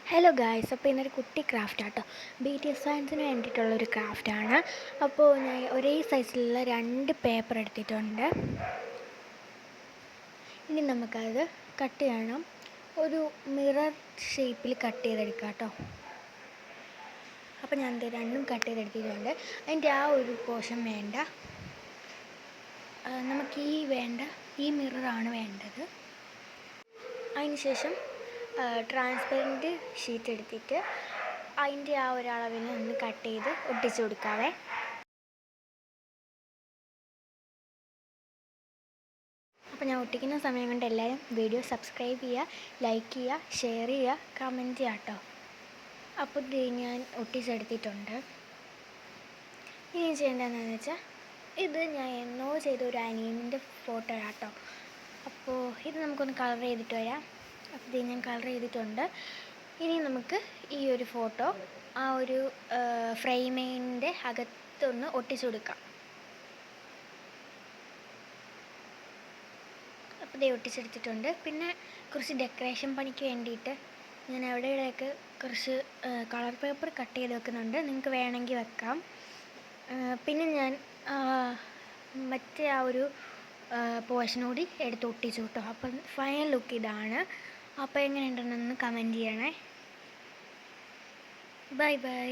Hello guys, അപ്പോൾ ഇന്നൊരു കുട്ടി ക്രാഫ്റ്റ് ആട്ടോ. BTS സയൻസിന് വേണ്ടിയിട്ടുള്ളൊരു ക്രാഫ്റ്റാണ്. അപ്പോൾ ഞാൻ ഒരേ സൈസിലുള്ള 2 പേപ്പർ എടുത്തിട്ടുണ്ട്. ഇനി നമുക്കത് കട്ട് ചെയ്യണം. ഒരു മിറർ ഷേപ്പിൽ കട്ട് ചെയ്തെടുക്കാം കേട്ടോ. അപ്പോൾ ഞാൻ രണ്ടും കട്ട് ചെയ്തെടുത്തിട്ടുണ്ട്. അതിൻ്റെ ആ ഒരു പോർഷൻ വേണ്ട, നമുക്ക് ഈ മിററാണ് വേണ്ടത്. അതിന് ശേഷം ട്രാൻസ്പെറൻറ്റ് ഷീറ്റ് എടുത്തിട്ട് അതിൻ്റെ ആ ഒരളവിന് ഒന്ന് കട്ട് ചെയ്ത് ഒട്ടിച്ചു കൊടുക്കാവേ. അപ്പോൾ ഞാൻ ഒട്ടിക്കുന്ന സമയം കൊണ്ട് എല്ലാവരും വീഡിയോ സബ്സ്ക്രൈബ് ചെയ്യുക, ലൈക്ക് ചെയ്യുക, ഷെയർ ചെയ്യുക, കമൻറ്റ് ചെയ്യുക കേട്ടോ. അപ്പോൾ ഇത് ഞാൻ ഒട്ടിച്ചെടുത്തിട്ടുണ്ട്. ഇനി ചെയ്യേണ്ടതെന്ന് വെച്ചാൽ ഇത് ഞാൻ എന്നോ ചെയ്ത ഒരു അനിയൻ്റെ ഫോട്ടോ കേട്ടോ. അപ്പോൾ ഇത് നമുക്കൊന്ന് കളർ ചെയ്തിട്ട് വരാം. അപ്പോൾ ഇത് ഞാൻ കളർ ചെയ്തിട്ടുണ്ട്. ഇനി നമുക്ക് ഈ ഒരു ഫോട്ടോ ആ ഒരു ഫ്രെയിമിൻ്റെ അകത്തൊന്ന് ഒട്ടിച്ചു കൊടുക്കാം. അപ്പോൾ ഇത് ഒട്ടിച്ചെടുത്തിട്ടുണ്ട്. പിന്നെ കുറച്ച് ഡെക്കറേഷൻ പണിക്ക് വേണ്ടിയിട്ട് ഞാൻ എവിടെയൊക്കെ കുറച്ച് കളർ പേപ്പർ കട്ട് ചെയ്ത് വെക്കുന്നുണ്ട്. നിങ്ങൾക്ക് വേണമെങ്കിൽ വെക്കാം. പിന്നെ ഞാൻ മറ്റേ ആ ഒരു പോർഷൻ കൂടി എടുത്ത് ഒട്ടിച്ചു കേട്ടോ. അപ്പം ഫൈനൽ ലുക്ക് ഇതാണ്. അപ്പോൾ എങ്ങനെയുണ്ടെന്നൊന്ന് കമൻറ്റ് ചെയ്യണേ. Bye bye.